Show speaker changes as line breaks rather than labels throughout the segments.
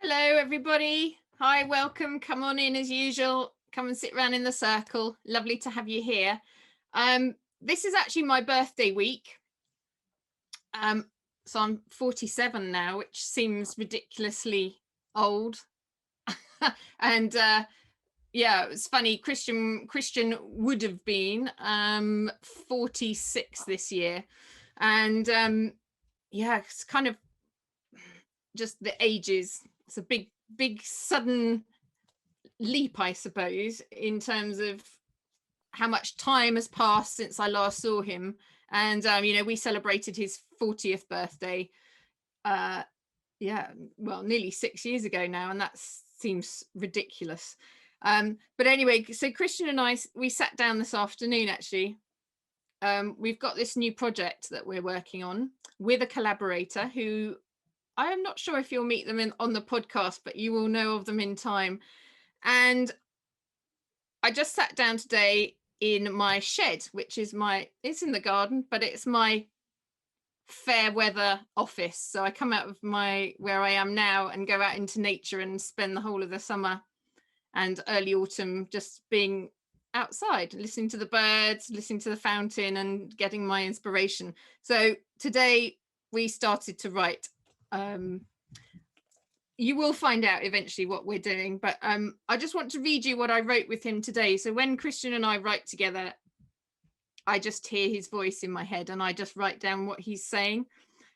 Hello, everybody. Hi, welcome. Come on in as usual. Come and sit around in the circle. Lovely to have you here. This is actually my birthday week. So I'm 47 now, which seems ridiculously old. And yeah, it was funny. Christian would have been 46 this year, and yeah, it's kind of just the ages. It's a big sudden leap, I suppose, in terms of how much time has passed since I last saw him. And we celebrated his 40th birthday. Yeah, well, nearly 6 years ago now, and that seems ridiculous. But anyway, so Christian and I, we sat down this afternoon actually. We've got this new project that we're working on with a collaborator who I am not sure if you'll meet them on the podcast, but you will know of them in time. And I just sat down today in my shed, which is it's in the garden, but it's my fair weather office. So I come out of where I am now and go out into nature and spend the whole of the summer and early autumn just being outside, listening to the birds, listening to the fountain and getting my inspiration. So today we started to write. You will find out eventually what we're doing, but I just want to read you what I wrote with him today. So when Christian and I write together, I just hear his voice in my head and I just write down what he's saying.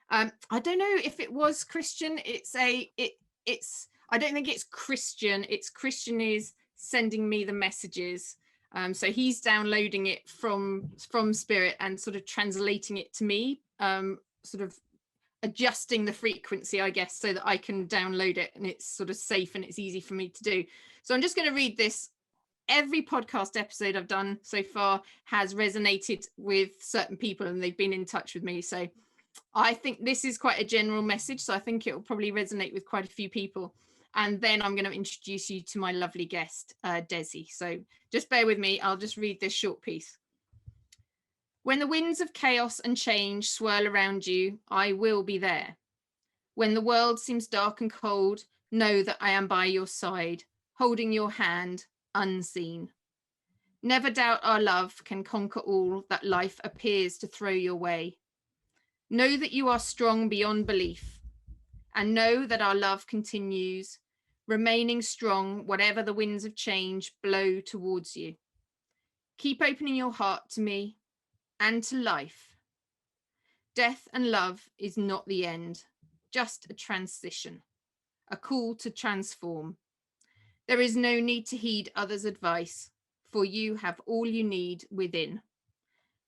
I don't know if it was Christian. I don't think it's Christian. It's Christian is sending me the messages. So he's downloading it from Spirit and sort of translating it to me, sort of adjusting the frequency, I guess, so that I can download it and it's sort of safe and it's easy for me to do. So I'm just going to read this. Every podcast episode I've done so far has resonated with certain people and they've been in touch with me. So I think this is quite a general message. So I think it will probably resonate with quite a few people. And then I'm going to introduce you to my lovely guest, Desi. So just bear with me. I'll just read this short piece. When the winds of chaos and change swirl around you, I will be there. When the world seems dark and cold, know that I am by your side, holding your hand, unseen. Never doubt our love can conquer all that life appears to throw your way. Know that you are strong beyond belief, and know that our love continues, remaining strong whatever the winds of change blow towards you. Keep opening your heart to me and to life. Death and love is not the end, just a transition, a call to transform. There is no need to heed others' advice, for you have all you need within.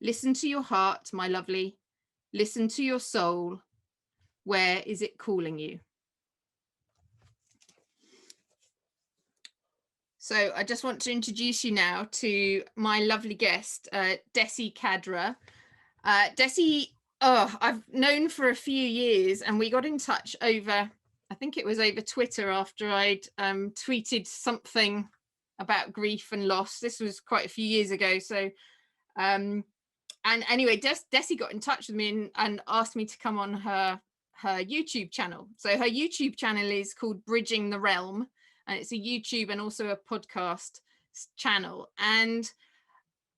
Listen to your heart, my lovely. Listen to your soul. Where is it calling you? So I just want to introduce you now to my lovely guest, Desi Kadra. Desi, I've known for a few years and we got in touch over, I think it was over Twitter after I'd tweeted something about grief and loss. This was quite a few years ago. So, and anyway, Desi got in touch with me and asked me to come on her YouTube channel. So her YouTube channel is called Bridging the Realm, and it's a YouTube and also a podcast channel. And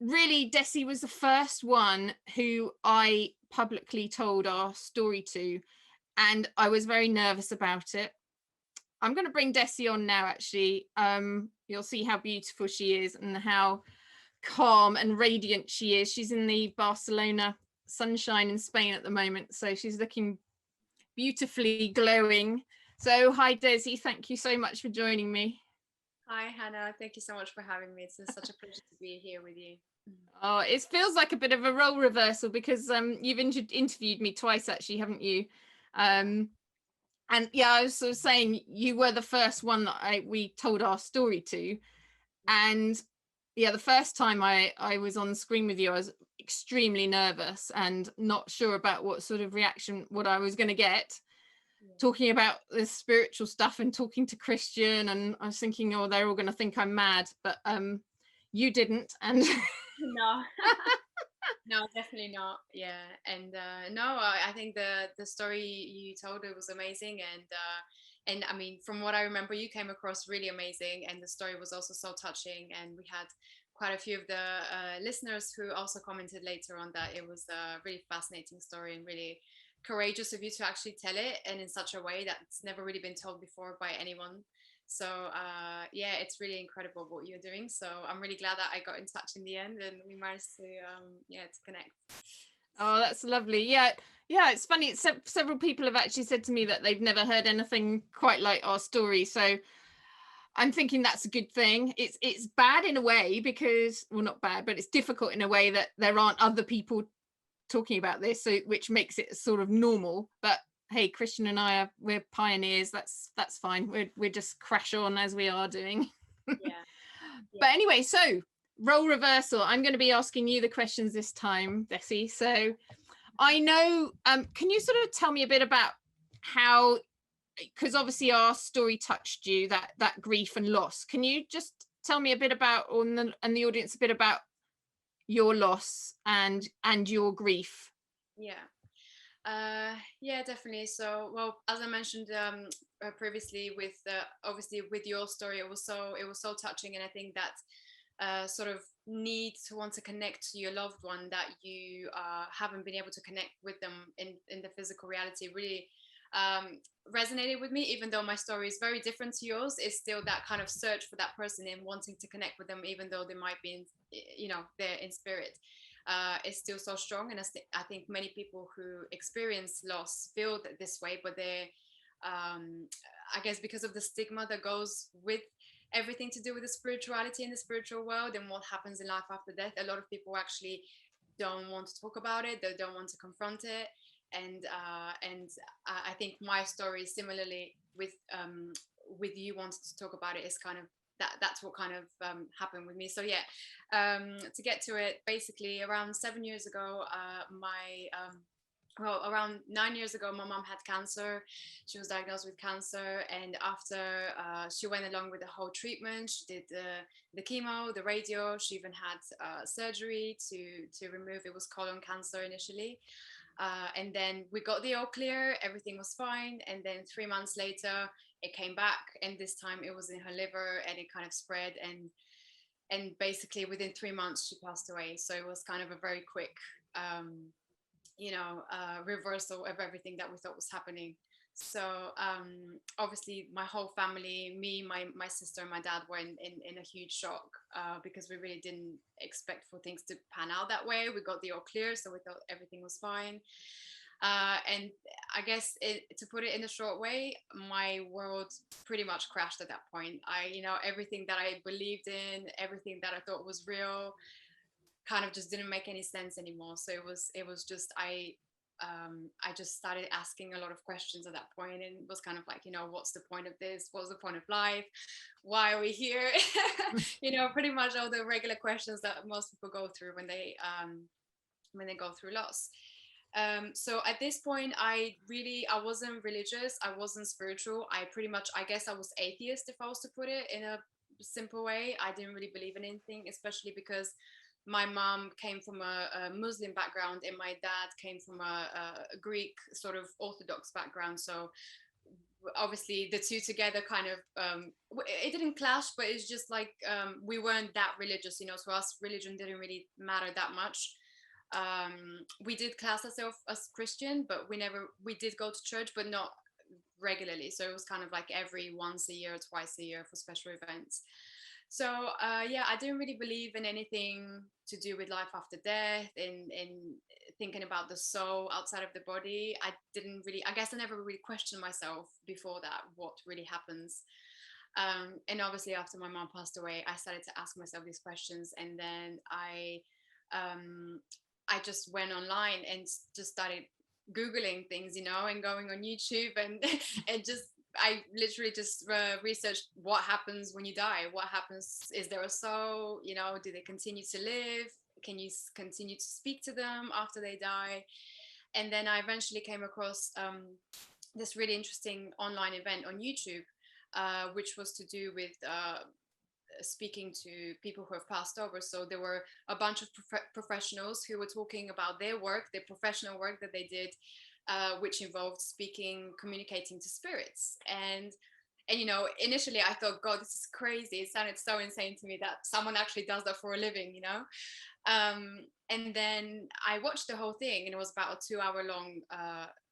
really, Desi was the first one who I publicly told our story to, and I was very nervous about it. I'm going to bring Desi on now, actually. You'll see how beautiful she is and how calm and radiant she is. She's in the Barcelona sunshine in Spain at the moment, so she's looking beautifully glowing. So hi Desi, thank you so much for joining me.
Hi Hannah, thank you so much for having me. It's such a pleasure to be here with you.
Oh, it feels like a bit of a role reversal because you've interviewed me twice actually, haven't you? And yeah, I was sort of saying you were the first one that we told our story to, and yeah, the first time I was on screen with you, I was extremely nervous and not sure about what sort of reaction what I was going to get. Talking about the spiritual stuff and talking to Christian, and I was thinking, oh, they're all going to think I'm mad, but you didn't. And
no, no, definitely not. Yeah, and no, I think the story you told, it was amazing, and And I mean, from what I remember, you came across really amazing, and the story was also so touching. And we had quite a few of the listeners who also commented later on that it was a really fascinating story and really courageous of you to actually tell it, and in such a way that's never really been told before by anyone. So yeah, it's really incredible what you're doing. So I'm really glad that I got in touch in the end, and we managed to yeah, to connect.
Oh, that's lovely. Yeah, yeah. It's funny. Several people have actually said to me that they've never heard anything quite like our story. So I'm thinking that's a good thing. It's bad in a way because, well, not bad, but it's difficult in a way that there aren't other people talking about this, so which makes it sort of normal. But hey, Christian and we're pioneers. That's fine. We're just crash on as we are doing.
Yeah,
But
yeah.
anyway, so role reversal. I'm going to be asking you the questions this time, Desi. So I know, can you sort of tell me a bit about how, because obviously our story touched you, that grief and loss. Can you just tell me a bit about, and the audience a bit about your loss and your grief?
Yeah. Yeah, definitely. So, well, as I mentioned previously, with obviously with your story, it was so touching, and I think that sort of need to want to connect to your loved one that you haven't been able to connect with them in the physical reality really resonated with me. Even though my story is very different to yours, it's still that kind of search for that person and wanting to connect with them, even though they might be in, they're in spirit. Is still so strong, and I think many people who experience loss feel this way, but they're I guess because of the stigma that goes with everything to do with the spirituality in the spiritual world and what happens in life after death, a lot of people actually don't want to talk about it, they don't want to confront it. And I think my story similarly with you wanting to talk about it is kind of that's what kind of happened with me. So yeah, to get to it, basically around 7 years ago, my well, around 9 years ago, my mom had cancer. She was diagnosed with cancer, and after she went along with the whole treatment, she did the chemo, the radio. She even had surgery to remove, it was colon cancer initially. And then we got the all clear, everything was fine. And then 3 months later, it came back, and this time it was in her liver, and it kind of spread. And basically within 3 months, she passed away. So it was kind of a very quick reversal of everything that we thought was happening. So obviously my whole family, me, my sister and my dad were in a huge shock because we really didn't expect for things to pan out that way. We got the all clear, so we thought everything was fine. And I guess to put it in a short way, my world pretty much crashed at that point. Everything that I believed in, everything that I thought was real, kind of just didn't make any sense anymore. So it was just I just started asking a lot of questions at that point, and it was kind of like, what's the point of this? What's the point of life? Why are we here? Pretty much all the regular questions that most people go through when they go through loss. So at this point, I wasn't religious, I wasn't spiritual. I guess I was atheist, if I was to put it in a simple way. I didn't really believe in anything, especially because my mom came from a Muslim background and my dad came from a Greek sort of Orthodox background. So obviously the two together kind of it didn't clash, but it's just like we weren't that religious, so us religion didn't really matter that much. We did class ourselves as Christian, but we did go to church, but not regularly. So it was kind of like every once a year or twice a year for special events. So yeah, I didn't really believe in anything to do with life after death, in thinking about the soul outside of the body. I guess I never really questioned myself before that, what really happens. And obviously after my mom passed away, I started to ask myself these questions. And then I just went online and just started Googling things, and going on YouTube and and just I literally just researched what happens when you die. What happens? Is there a soul? Do they continue to live? Can you continue to speak to them after they die? And then I eventually came across this really interesting online event on YouTube, which was to do with speaking to people who have passed over. So there were a bunch of professionals who were talking about their work, their professional work that they did which involved communicating to spirits. And initially I thought, God, this is crazy. It sounded so insane to me that someone actually does that for a living. And then I watched the whole thing, and it was about a 2-hour long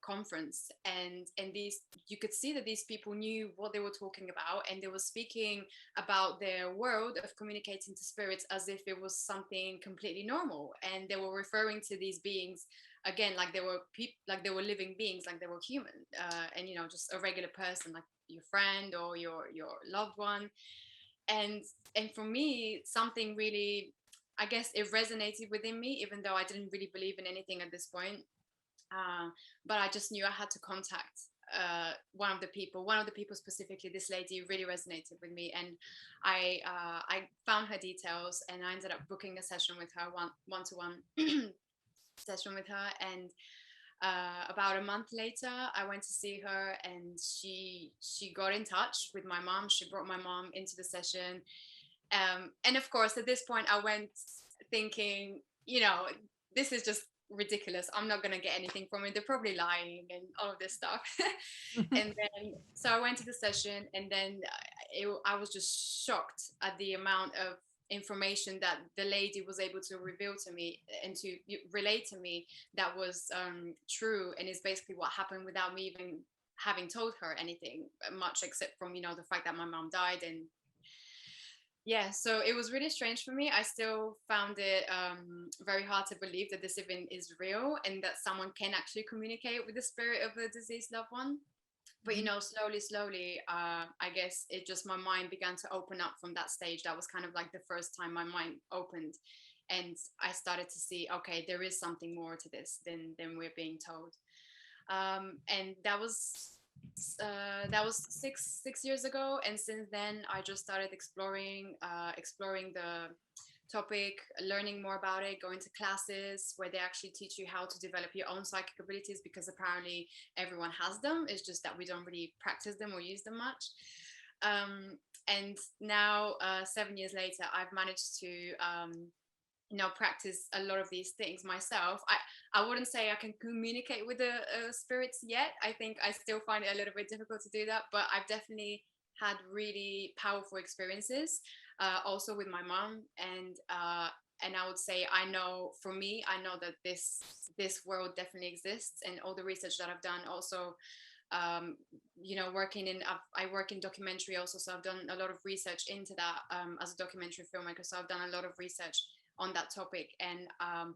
conference, and these, you could see that these people knew what they were talking about, and they were speaking about their world of communicating to spirits as if it was something completely normal, and they were referring to these beings again like they were like they were living beings, like they were human, and just a regular person, like your friend or your loved one. And for me, something really, I guess, it resonated within me, even though I didn't really believe in anything at this point. But I just knew I had to contact one of the people. One of the people specifically, this lady, really resonated with me, and I found her details, and I ended up booking a session with her, one-to-one session with her. And about a month later, I went to see her, and she got in touch with my mom. She brought my mom into the session, and of course, at this point, I went thinking, this is just ridiculous. I'm not going to get anything from it. They're probably lying and all of this stuff. And then, so I went to the session, and then I was just shocked at the amount of information that the lady was able to reveal to me and to relate to me, that was true, and is basically what happened without me even having told her anything much, except from the fact that my mom died. And yeah, so it was really strange for me. I still found it very hard to believe that this event is real, and that someone can actually communicate with the spirit of a deceased loved one. But slowly, I guess it just, my mind began to open up from that stage. That was kind of like the first time my mind opened, and I started to see, okay, there is something more to this than we're being told. And that was 6 years ago, and since then I just started exploring the topic, learning more about it, going to classes where they actually teach you how to develop your own psychic abilities, because apparently everyone has them. It's just that we don't really practice them or use them much. And now, 7 years later, I've managed to practice a lot of these things myself. I wouldn't say I can communicate with the spirits yet. I think I still find it a little bit difficult to do that, but I've definitely had really powerful experiences, also with my mom. And I would say, I know that this world definitely exists, and all the research that I've done also, I work in documentary also, so I've done a lot of research into that, as a documentary filmmaker. So I've done a lot of research on that topic, and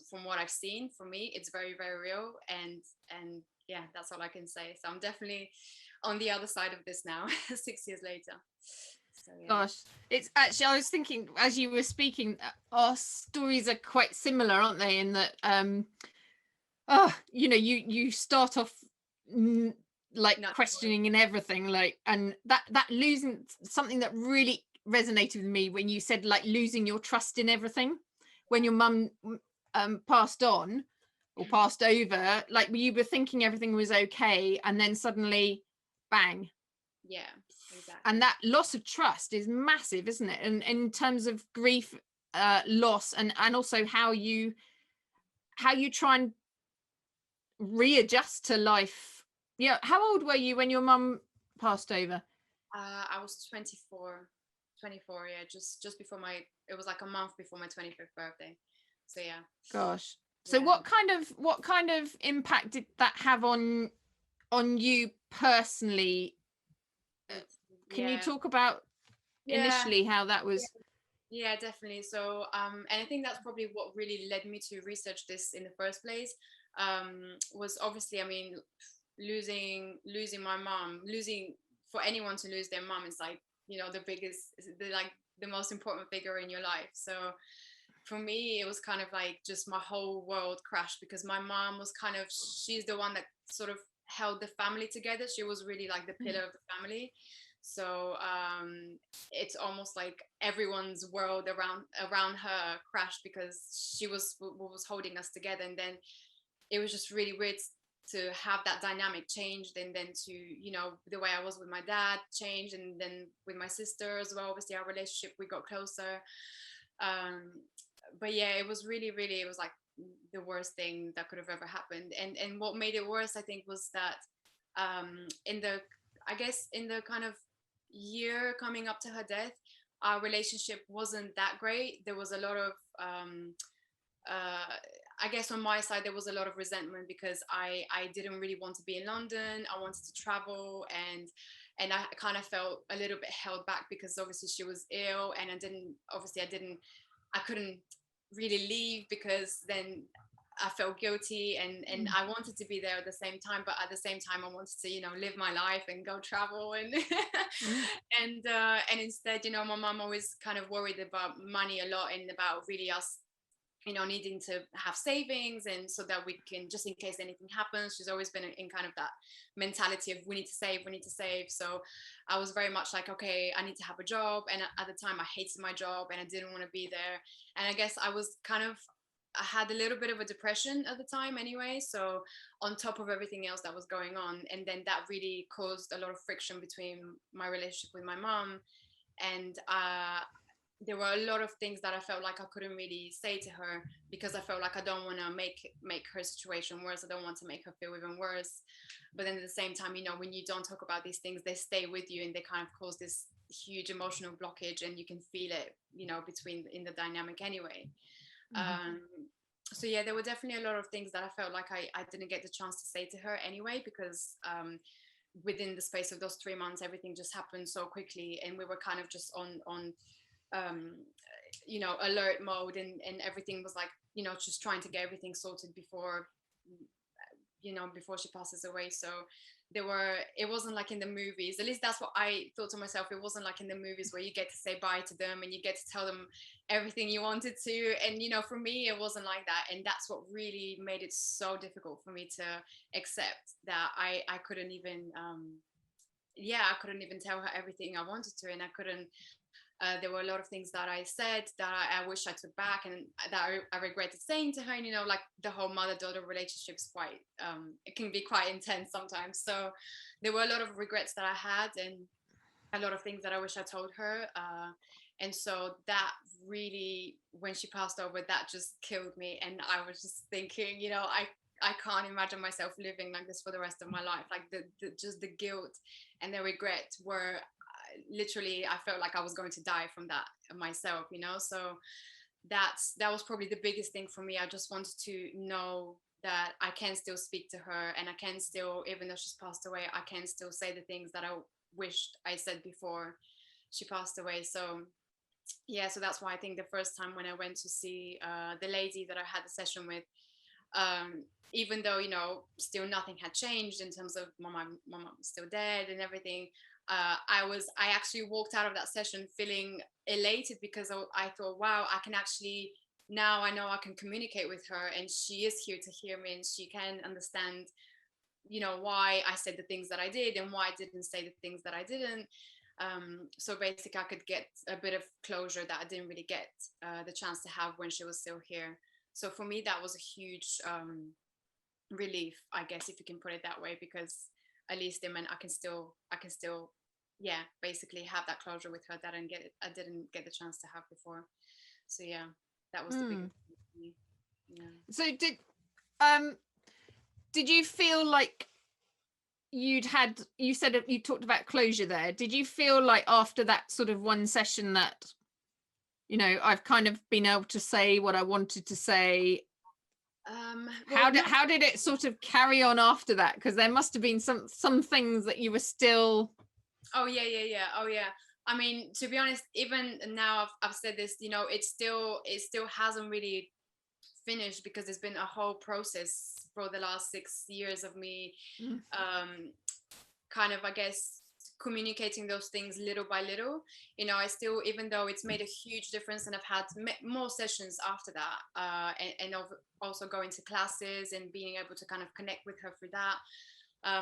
from what I've seen, for me, it's very, very real. And yeah, that's all I can say. So I'm definitely on the other side of this now, 6 years later. So, yeah.
Gosh, it's actually, I was thinking as you were speaking, our stories are quite similar, aren't they, in that you start off like questioning and everything, like, and that losing, something that really resonated with me when you said, like, losing your trust in everything when your mum passed on or passed over, like you were thinking everything was okay, and then suddenly bang.
Yeah, exactly.
And that loss of trust is massive, isn't it? And in terms of grief, loss, and also how you try and readjust to life. Yeah. How old were you when your mum passed over?
I was 24. Yeah, just before it was like a month before my 25th birthday. So yeah.
Gosh. So yeah. what kind of impact did that have on you personally? Can you talk about initially how that was?
Yeah, definitely. So and I think that's probably what really led me to research this in the first place, was obviously, I mean, losing my mom. For anyone to lose their mom is like, the most important figure in your life. So for me, it was kind of like just my whole world crashed, because my mom was she's the one that sort of held the family together. She was really like the pillar of the family. So it's almost like everyone's world around her crashed, because she was holding us together. And then it was just really weird to have that dynamic changed, and then to, the way I was with my dad changed, and then with my sister as well. Obviously, our relationship, we got closer. But yeah, it was really, really, it was like the worst thing that could have ever happened. And what made it worse, I think, was that in the, I guess, in the kind of year coming up to her death, our relationship wasn't that great. There was a lot of uh, I guess on my side there was a lot of resentment because I didn't really want to be in London. I wanted to travel, and I kind of felt a little bit held back because obviously she was ill, and I couldn't really leave because then I felt guilty, and I wanted to be there at the same time, but at the same time I wanted to, live my life and go travel and
Mm.
and instead, my mom always kind of worried about money a lot and about really us, needing to have savings, and so that we can, just in case anything happens. She's always been in kind of that mentality of we need to save. So I was very much like, okay, I need to have a job. And at the time I hated my job and I didn't want to be there. And I guess I had a little bit of a depression at the time anyway. So on top of everything else that was going on, and then that really caused a lot of friction between my relationship with my mom. And there were a lot of things that I felt like I couldn't really say to her because I felt like I don't want to make her situation worse. I don't want to make her feel even worse. But then at the same time, when you don't talk about these things, they stay with you and they kind of cause this huge emotional blockage, and you can feel it, between in the dynamic anyway.
Mhm.
So yeah, there were definitely a lot of things that I felt like I didn't get the chance to say to her anyway, because within the space of those 3 months, everything just happened so quickly, and we were kind of just on um, alert mode, and everything was like, just trying to get everything sorted before, before she passes away. So it wasn't like in the movies, at least that's what I thought to myself. It wasn't like in the movies where you get to say bye to them and you get to tell them everything you wanted to. And, for me, it wasn't like that. And that's what really made it so difficult for me to accept that I couldn't even, I couldn't even tell her everything I wanted to. And I couldn't, there were a lot of things that I said that I wish I took back, and that I regretted saying to her. And, like the whole mother-daughter relationship is quite, it can be quite intense sometimes. So there were a lot of regrets that I had, and a lot of things that I wish I told her. And so that really, when she passed over, that just killed me. And I was just thinking, I can't imagine myself living like this for the rest of my life. Like just the guilt and the regret were, literally, I felt like I was going to die from that myself. So that was probably the biggest thing for me. I just wanted to know that I can still speak to her, and I can still, even though she's passed away, I can still say the things that I wished I said before she passed away. So yeah, so that's why I think the first time when I went to see the lady that I had the session with, um, even though, still nothing had changed in terms of my mom was still dead and everything, I actually walked out of that session feeling elated, because I thought, wow, I can actually, now I know I can communicate with her, and she is here to hear me, and she can understand, why I said the things that I did and why I didn't say the things that I didn't. So basically I could get a bit of closure that I didn't really get the chance to have when she was still here. So for me, that was a huge relief, I guess, if you can put it that way, because at least it meant I can still, yeah, basically have that closure with her that I didn't get the chance to have before. So yeah, that was the
Mm.
biggest thing for me. Yeah.
So um did you feel like you said you talked about closure there, did you feel like after that sort of one session that, I've kind of been able to say what I wanted to say?
Well,
How did it sort of carry on after that? Because there must have been some things that you were still.
oh yeah. Oh yeah. I mean, to be honest, even now I've said this, it still hasn't really finished, because there's been a whole process for the last 6 years of me
Mm.
um kind of, I guess, communicating those things little by little. I still, even though it's made a huge difference, and I've had more sessions after that, also going to classes and being able to kind of connect with her through that.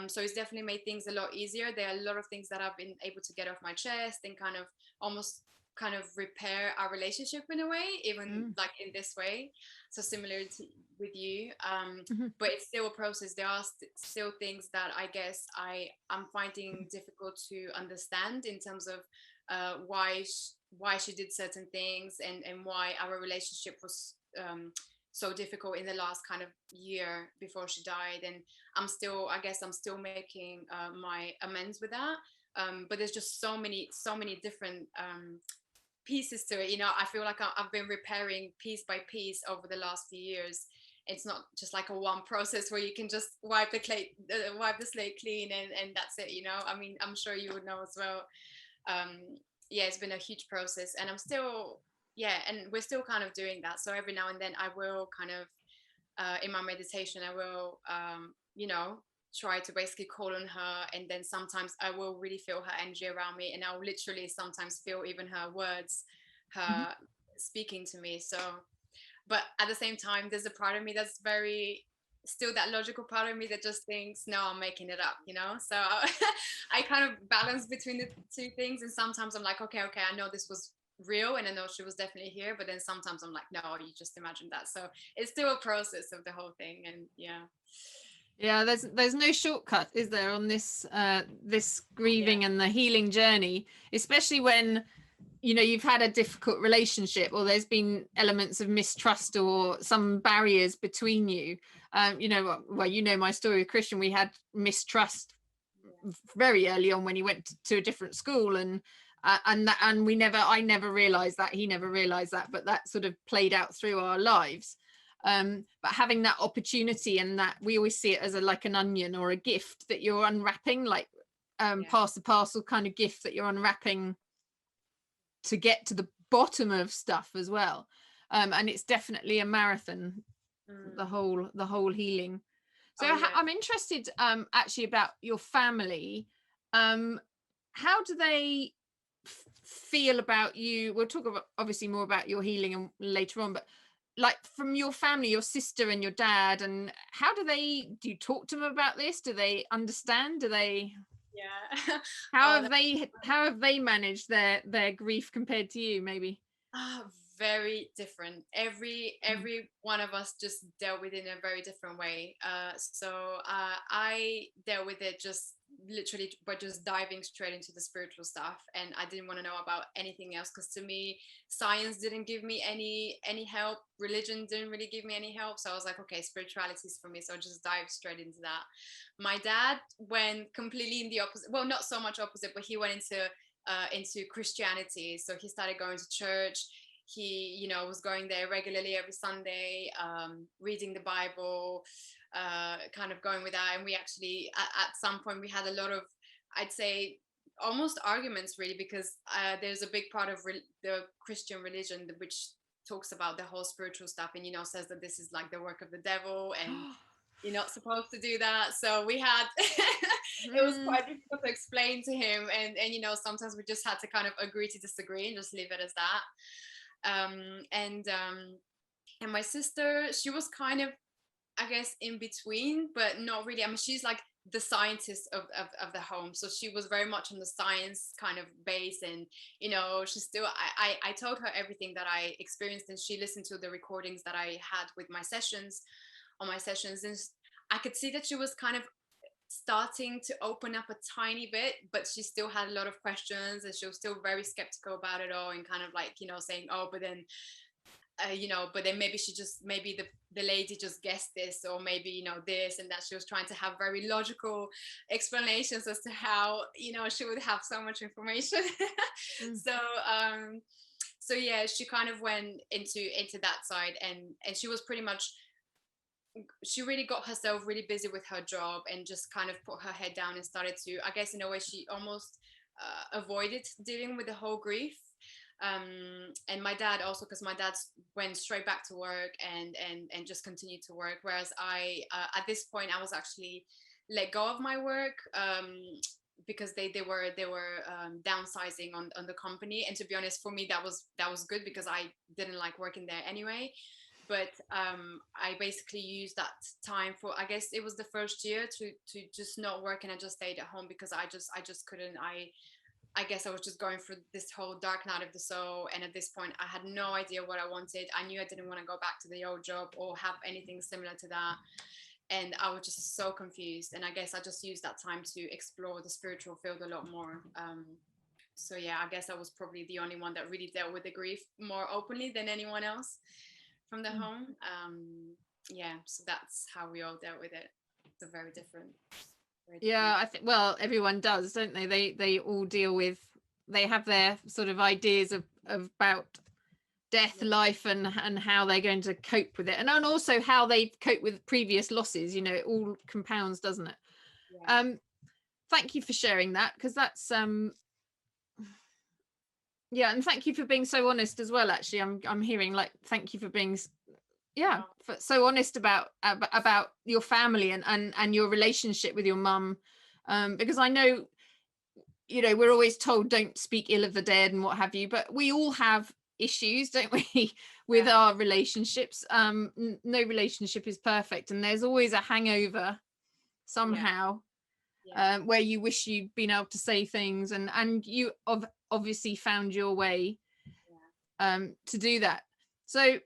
So it's definitely made things a lot easier. There are a lot of things that I've been able to get off my chest and kind of almost kind of repair our relationship in a way, even
Mm.
like in this way. So similar to with you,
Mhm.
but it's still a process. There are still things that I guess I'm finding difficult to understand in terms of why she did certain things, and why our relationship was so difficult in the last kind of year before she died. And I guess I'm still making my amends with that. But there's just so many different pieces to it. You know, I feel like I've been repairing piece by piece over the last few years. It's not just like a one process where you can just wipe the slate clean and that's it. You know, I mean, I'm sure you would know as well. Um, yeah, it's been a huge process, and I'm still, yeah, and we're still kind of doing that. So every now and then I will kind of in my meditation, I will, you know, try to basically call on her. And then sometimes I will really feel her energy around me. And I'll literally sometimes feel even her words,
Mhm.
her speaking to me. So, but at the same time, there's a part of me that's very, still that logical part of me that just thinks, no, I'm making it up, you know? So I kind of balance between the two things. And sometimes I'm like, okay, I know this was real and I know she was definitely here, but then sometimes I'm like, no, you just imagined that. So it's still a process of the whole thing. And yeah.
Yeah, there's no shortcut, is there, on this
Yeah.
grieving and the healing journey, especially when, you know, you've had a difficult relationship or there's been elements of mistrust or some barriers between you. You know, well, you know my story with Christian. We had mistrust very early on when he went to a different school, and I never realized that, he never realized that, but that sort of played out through our lives. But having that opportunity, and that we always see it as a like an onion or a gift that you're unwrapping, like
Yeah.
pass the parcel kind of gift that you're unwrapping to get to the bottom of stuff as well. And it's definitely a marathon, the
Mm.
whole healing. So
Oh yeah.
I'm interested actually about your family. How do they feel about you? We'll talk about obviously more about your healing and later on, but like from your family, your sister and your dad, and how do you talk to them about this? Do they understand? Do they,
Yeah.
how
Oh,
have they managed their grief compared to you, maybe?
Ah, very different.
Mm.
Every one of us just dealt with it in a very different way. I dealt with it just literally by just diving straight into the spiritual stuff, and I didn't want to know about anything else because to me, science didn't give me any help. Religion didn't really give me any help. So I was like, okay, spirituality is for me. So I just dive straight into that. My dad went completely in the opposite. Well, not so much opposite, but he went into Christianity. So he started going to church. He, you know, was going there regularly every Sunday, reading the Bible, kind of going with that. And we actually, at some point, we had a lot of, I'd say, almost arguments really, because there's a big part of the Christian religion which talks about the whole spiritual stuff, and you know, says that this is like the work of the devil and you're not supposed to do that. So we had it was
Mm.
quite difficult to explain to him, and you know, sometimes we just had to kind of agree to disagree and just leave it as that. And my sister, she was kind of, I guess, in between, but not really. I mean, she's like the scientist of the home, so she was very much on the science kind of base. And you know, she still, I told her everything that I experienced, and she listened to the recordings that I had with my sessions, on my sessions, and I could see that she was kind of starting to open up a tiny bit, but she still had a lot of questions, and she was still very skeptical about it all, and kind of like, you know, saying, oh, but then you know, but then maybe maybe the lady just guessed this, or maybe, you know, this and that. She was trying to have very logical explanations as to how, you know, she would have so much information.
Mm.
so um so yeah, she kind of went into that side, and she was pretty much, she really got herself really busy with her job and just kind of put her head down and started to, I guess in a way, she almost avoided dealing with the whole grief. And my dad also, because my dad went straight back to work and just continued to work, whereas I at this point I was actually let go of my work, because they were downsizing on the company. And to be honest, for me that was good, because I didn't like working there anyway. But I basically used that time for, I guess it was the first year, to just not work, and I just stayed at home because I just couldn't. I guess I was just going through this whole dark night of the soul, and at this point I had no idea what I wanted. I knew I didn't want to go back to the old job or have anything similar to that, and I was just so confused. And I guess I just used that time to explore the spiritual field a lot more. So yeah, I guess I was probably the only one that really dealt with the grief more openly than anyone else. from the home. Yeah, so that's how we all dealt with it. So very different.
Yeah, I think, well, everyone does, don't they? They all deal with, they have their sort of ideas of about death, life, and how they're going to cope with it, and also how they cope with previous losses. It all compounds, doesn't it?
Yeah.
Thank you for sharing that, because that's yeah, and thank you for being so honest as well. Actually, I'm hearing, like, thank you for being so honest about your family and your relationship with your mum, because I know, we're always told don't speak ill of the dead and what have you, but we all have issues, don't we, with our relationships. No relationship is perfect, and there's always a hangover somehow, where you wish you'd been able to say things, and you obviously found your way to do that. So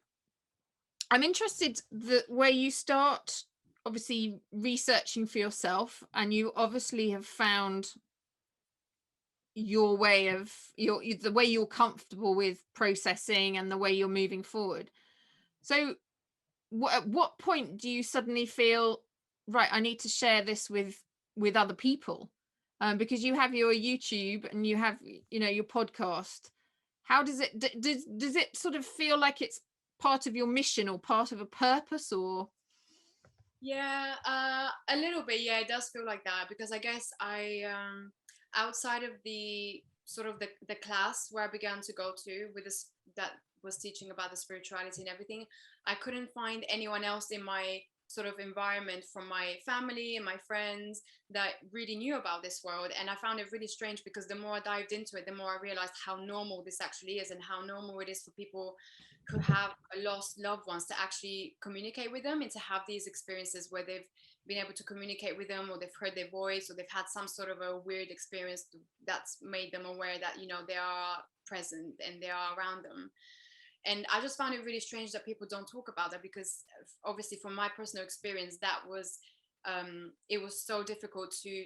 I'm interested where you start, obviously researching for yourself, and you obviously have found your way of the way you're comfortable with processing and the way you're moving forward. So at what point do you suddenly feel, right, I need to share this with other people? Because you have your YouTube and you have, your podcast. How does it does it sort of feel like it's part of your mission or part of a purpose, or?
Yeah, a little bit. Yeah, it does feel like that, because I guess I outside of the sort of the class where I began to go to with this that was teaching about the spirituality and everything, I couldn't find anyone else in my sort of environment, from my family and my friends, that really knew about this world. And I found it really strange, because the more I dived into it, the more I realized how normal this actually is, and how normal it is for people who have lost loved ones to actually communicate with them, and to have these experiences where they've been able to communicate with them, or they've heard their voice, or they've had some sort of a weird experience that's made them aware that they are present and they are around them. And I just found it really strange that people don't talk about that, because obviously from my personal experience, that was it was so difficult to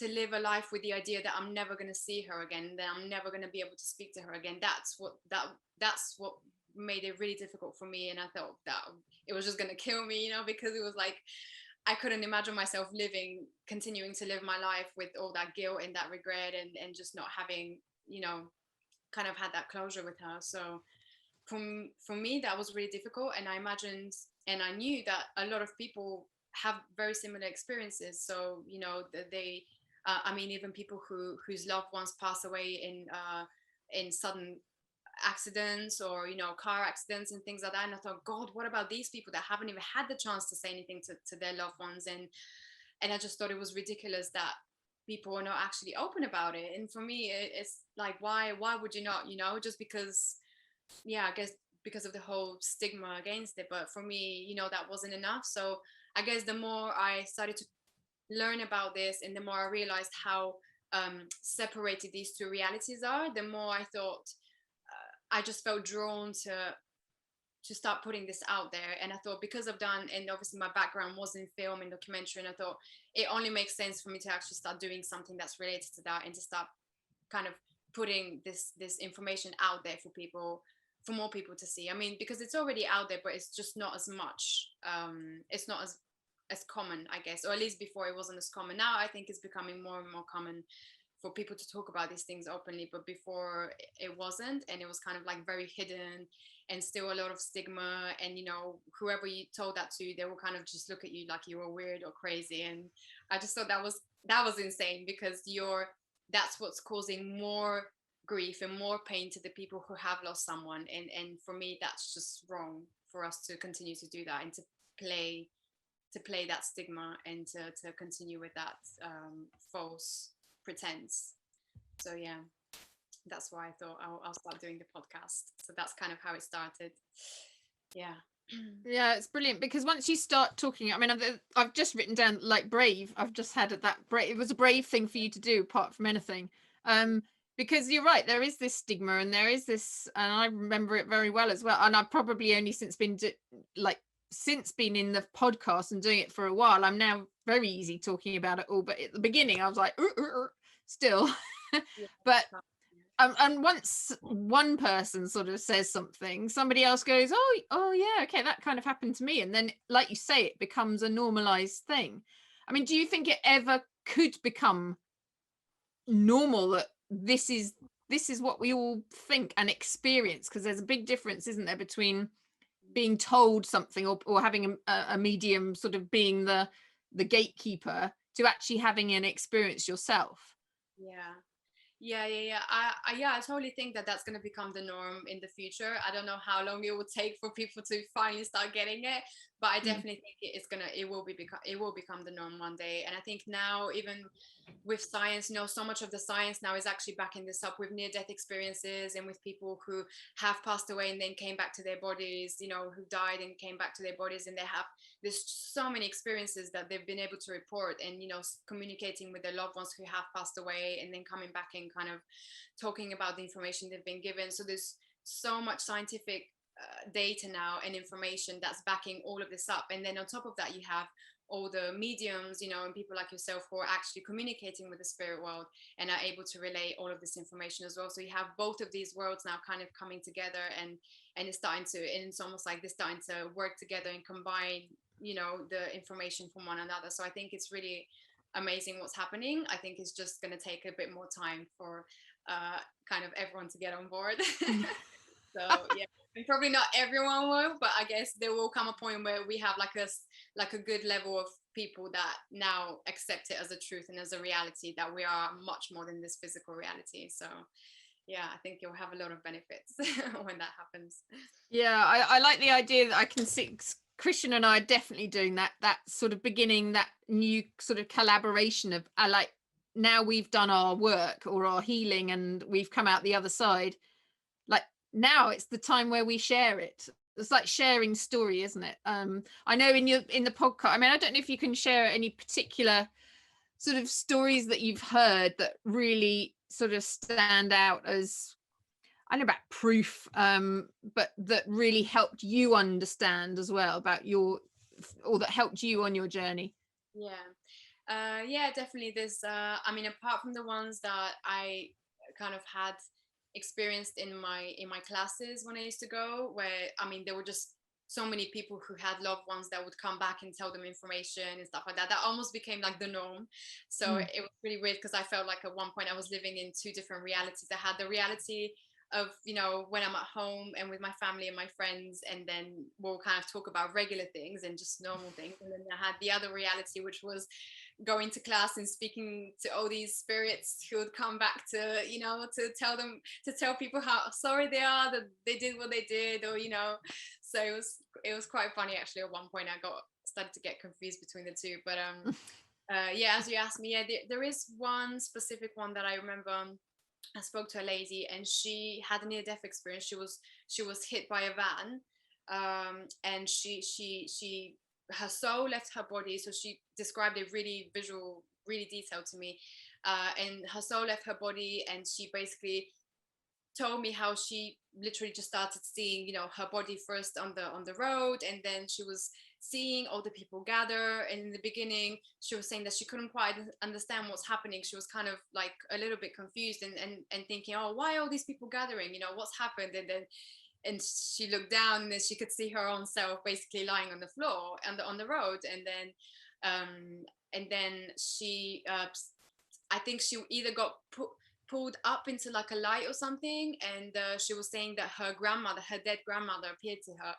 live a life with the idea that I'm never going to see her again, that I'm never going to be able to speak to her again. That's what made it really difficult for me. And I thought that it was just going to kill me, because it was like I couldn't imagine myself continuing to live my life with all that guilt and that regret, and just not having, kind of had that closure with her. So for me, that was really difficult. And I imagined, and I knew that a lot of people have very similar experiences. So they I mean, even people whose loved ones pass away in sudden accidents, or car accidents and things like that. And I thought, God, what about these people that haven't even had the chance to say anything to their loved ones? And I just thought it was ridiculous that people are not actually open about it. And for me, it's like, why would you not, just because, yeah, I guess because of the whole stigma against it. But for me, that wasn't enough. So I guess the more I started to learn about this, and the more I realized how separated these two realities are, the more I thought, I just felt drawn to start putting this out there. And I thought, because I've done, and obviously my background was in film and documentary, and I thought it only makes sense for me to actually start doing something that's related to that, and to start kind of putting this information out there for people, for more people to see. I mean, because it's already out there, but it's just not as much, it's not as common, I guess, or at least before it wasn't as common. Now I think it's becoming more and more common for people to talk about these things openly, but before it wasn't, and it was kind of like very hidden, and still a lot of stigma. And whoever you told that to, they will kind of just look at you like you were weird or crazy. And I just thought that was insane, because that's what's causing more grief and more pain to the people who have lost someone. And for me, that's just wrong for us to continue to do that, and to play that stigma, and to continue with that false pretense. So yeah, that's why I thought I'll start doing the podcast. So that's kind of how it started. Yeah.
Yeah, it's brilliant, because once you start talking, I mean, I've just written down, like, brave. I've just had that brave. It was a brave thing for you to do, apart from anything. Because you're right, there is this stigma, and there is this, and I remember it very well as well. And I've probably only since been in the podcast and doing it for a while, I'm now very easy talking about it all. But at the beginning, I was like, still. But And once one person sort of says something, somebody else goes, oh yeah, okay, that kind of happened to me, and then, like you say, it becomes a normalized thing. I mean, do you think it ever could become normal that this is what we all think and experience? Because there's a big difference, isn't there, between being told something, or having a medium sort of being the gatekeeper, to actually having an experience yourself.
Yeah. Yeah. I totally think that that's going to become the norm in the future. I don't know how long it will take for people to finally start getting it, but I
Mm.
definitely think it will become the norm one day. And I think now, even with science, so much of the science now is actually backing this up with near death experiences, and with people who have passed away and then came back to their bodies, who died and came back to their bodies, and there's so many experiences that they've been able to report, and communicating with their loved ones who have passed away, and then coming back and kind of talking about the information they've been given. So there's so much scientific data now and information that's backing all of this up. And then on top of that, you have all the mediums, and people like yourself who are actually communicating with the spirit world and are able to relay all of this information as well. So you have both of these worlds now kind of coming together, and it's almost like they're starting to work together and combine, the information from one another. So I think it's really amazing what's happening. I think it's just going to take a bit more time for kind of everyone to get on board. So yeah, and probably not everyone will, but I guess there will come a point where we have like a good level of people that now accept it as a truth and as a reality, that we are much more than this physical reality. So yeah, I think you'll have a lot of benefits when that happens.
Yeah, I like the idea that I can see Christian and I are definitely doing that sort of beginning, that new sort of collaboration of, I like, now we've done our work or our healing and we've come out the other side. Like, now it's the time where we share it. It's like sharing story, isn't it? I know in the podcast, I mean, I don't know if you can share any particular sort of stories that you've heard that really sort of stand out as, I don't know about proof, but that really helped you understand as well about or that helped you on your journey.
Yeah. Yeah, definitely. There's, I mean, apart from the ones that I kind of had experienced in my classes when I used to go, where I mean, there were just so many people who had loved ones that would come back and tell them information and stuff like that. That almost became like the norm. So
Mm.
it was really weird, because I felt like at one point I was living in two different realities. I had the reality of, when I'm at home and with my family and my friends, and then we'll kind of talk about regular things and just normal things. And then I had the other reality, which was going to class and speaking to all these spirits who would come back to, to tell people how sorry they are that they did what they did, or so it was quite funny actually. At one point I got started to get confused between the two. But yeah, as you asked me, yeah, there is one specific one that I remember. I spoke to a lady, and she had a near-death experience. She was hit by a van, and she her soul left her body. So she described it really visual, really detailed to me. And her soul left her body, and she basically told me how she literally just started seeing, her body first on the road, and then she was seeing all the people gather. And in the beginning she was saying that she couldn't quite understand what's happening. She was kind of like a little bit confused, and thinking, oh, why are all these people gathering, what's happened? And she looked down, and then she could see her own self basically lying on the floor on the road. And then she I think she either got pulled up into like a light or something, and she was saying that her dead grandmother, appeared to her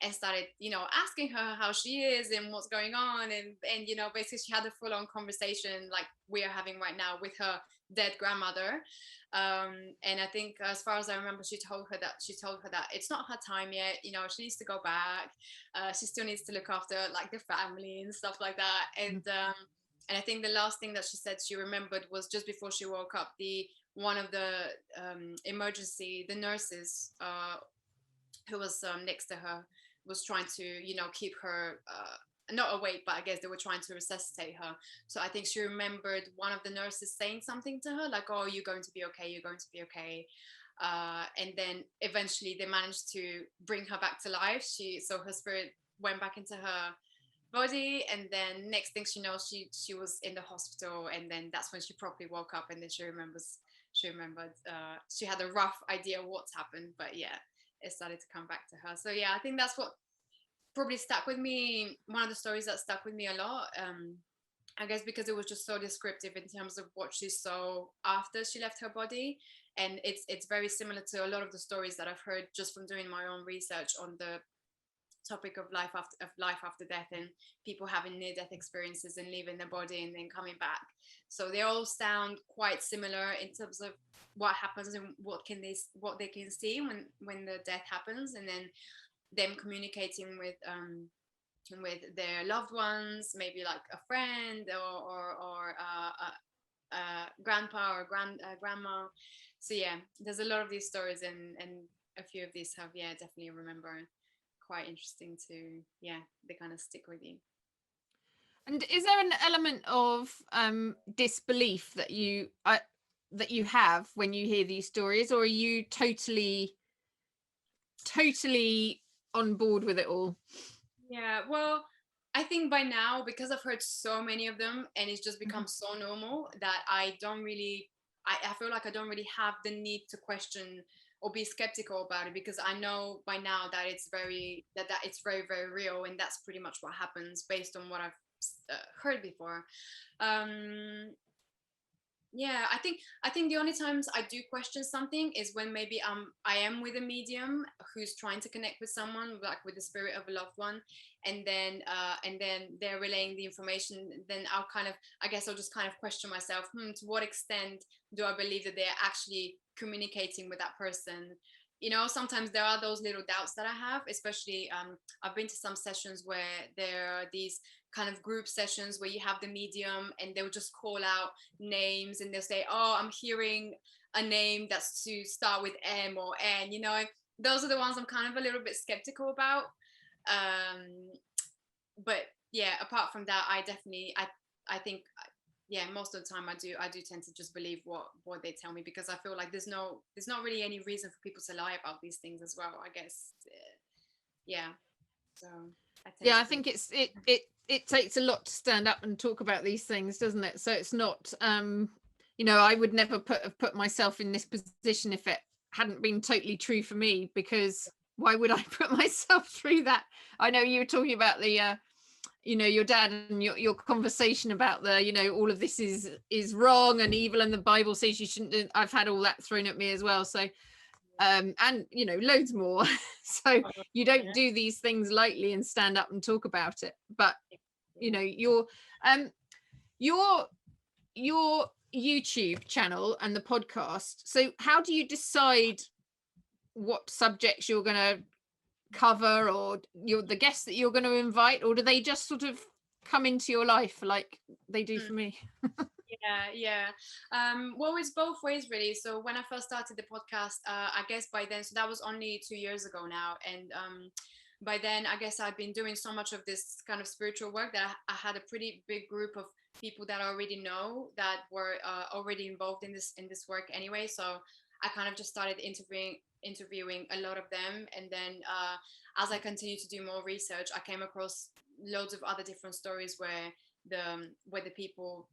and started, asking her how she is and what's going on, and basically she had a full-on conversation like we are having right now with her dead grandmother. And I think, as far as I remember, she told her that it's not her time yet. She needs to go back. She still needs to look after like the family and stuff like that. And I think the last thing that she said she remembered was just before she woke up, the one of the the nurses who was next to her was trying to, keep her not awake, but I guess they were trying to resuscitate her. So I think she remembered one of the nurses saying something to her, like, "Oh, you're going to be okay. You're going to be okay." And then eventually they managed to bring her back to life. So her spirit went back into her body, and then next thing she knows, she was in the hospital, and then that's when she properly woke up, and then she remembers she remembered. She had a rough idea of what's happened, but yeah, it started to come back to her. So yeah, I think that's what probably stuck with me. One of the stories that stuck with me a lot. I guess because it was just so descriptive in terms of what she saw after she left her body, and it's very similar to a lot of the stories that I've heard just from doing my own research on the topic of life after death, and people having near death experiences and leaving their body and then coming back. So they all sound quite similar in terms of what happens and what they can see when the death happens, and then them communicating with their loved ones, maybe like a friend or grandpa or grandma. So yeah, there's a lot of these stories, and a few of these have, yeah, definitely remember, quite interesting to, yeah, they kind of stick with you.
And is there an element of disbelief that you have when you hear these stories, or are you totally on board with it all?
Yeah, well, I think by now, because I've heard so many of them and it's just become so normal, that I don't really, I feel like I don't really have the need to question or be skeptical about it, because I know by now that it's that it's very, very real, and that's pretty much what happens based on what I've heard before. Um, yeah, I think the only times I do question something is when maybe I am with a medium who's trying to connect with someone, like with the spirit of a loved one, and then they're relaying the information. Then I guess I'll just kind of question myself, to what extent do I believe that they're actually communicating with that person? Sometimes there are those little doubts that I have, especially I've been to some sessions where there are these kind of group sessions where you have the medium and they'll just call out names, and they'll say, oh, I'm hearing a name that's to start with M or N. Those are the ones I'm kind of a little bit skeptical about. But yeah, apart from that, I think, yeah, most of the time I do tend to just believe what they tell me, because I feel like there's not really any reason for people to lie about these things as well, I guess. Yeah, so
I think it takes a lot to stand up and talk about these things, doesn't it? So it's not I would never have put myself in this position if it hadn't been totally true for me, because why would I put myself through that? I know you were talking about the your dad and your conversation about the all of this is wrong and evil, and the Bible says you shouldn't. I've had all that thrown at me as well, so and loads more. So you don't do these things lightly and stand up and talk about it. But your YouTube channel and the podcast, so how do you decide what subjects you're going to cover, or the guests that you're going to invite, or do they just sort of come into your life like they do for me?
Yeah. Well, it's both ways really. So when I first started the podcast, I guess by then, so that was only 2 years ago now, and by then I guess I'd been doing so much of this kind of spiritual work that I had a pretty big group of people that I already know that were already involved in this work anyway. So I kind of just started interviewing a lot of them, and then as I continued to do more research, I came across loads of other different stories where the people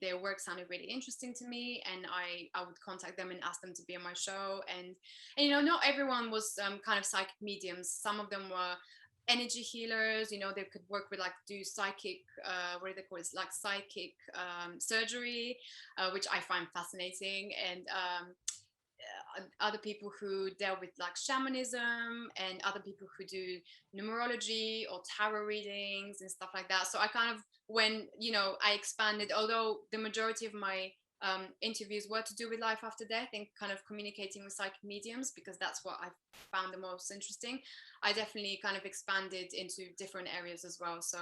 their work sounded really interesting to me, and I would contact them and ask them to be on my show. And not everyone was kind of psychic mediums. Some of them were energy healers. They could work with, like, do psychic what do they call it, like psychic surgery, which I find fascinating. And other people who dealt with, like, shamanism, and other people who do numerology or tarot readings and stuff like that. So I kind of, when I expanded, although the majority of my interviews were to do with life after death and kind of communicating with psychic mediums, because that's what I found the most interesting, I definitely kind of expanded into different areas as well. So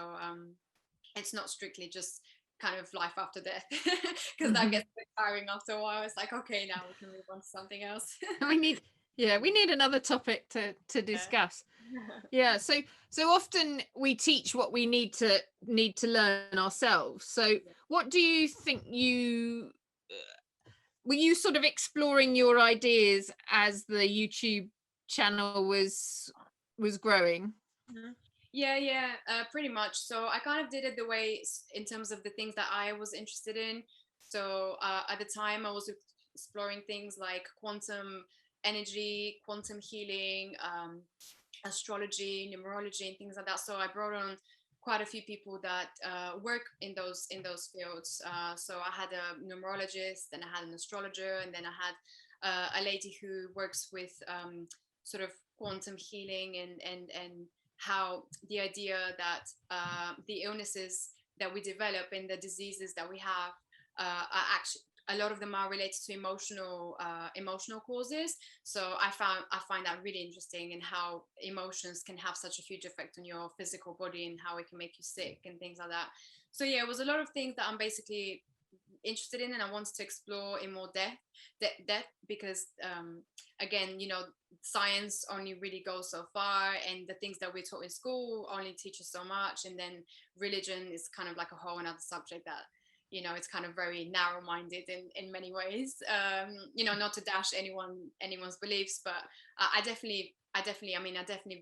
it's not strictly just kind of life after death, because that gets a bit tiring after a while. It's like, okay, now we can move on to something else.
we need another topic to discuss. So often we teach what we need to learn ourselves. So what do you think were you sort of exploring your ideas as the YouTube channel was growing?
Yeah, pretty much. So I kind of did it the way, in terms of the things that I was interested in. So at the time I was exploring things like quantum energy, quantum healing, astrology, numerology, and things like that. So I brought on quite a few people that work in those fields. So I had a numerologist, then I had an astrologer, and then I had a lady who works with sort of quantum healing and how the idea that the illnesses that we develop and the diseases that we have are actually, a lot of them are related to emotional causes. So I find that really interesting, and how emotions can have such a huge effect on your physical body and how it can make you sick and things like that. So yeah, it was a lot of things that I'm basically interested in, and I wanted to explore in more depth because again, you know, science only really goes so far, and the things that we're taught in school only teach us so much, and then religion is kind of like a whole another subject that, you know, it's kind of very narrow-minded in many ways. You know, not to dash anyone's beliefs, but I definitely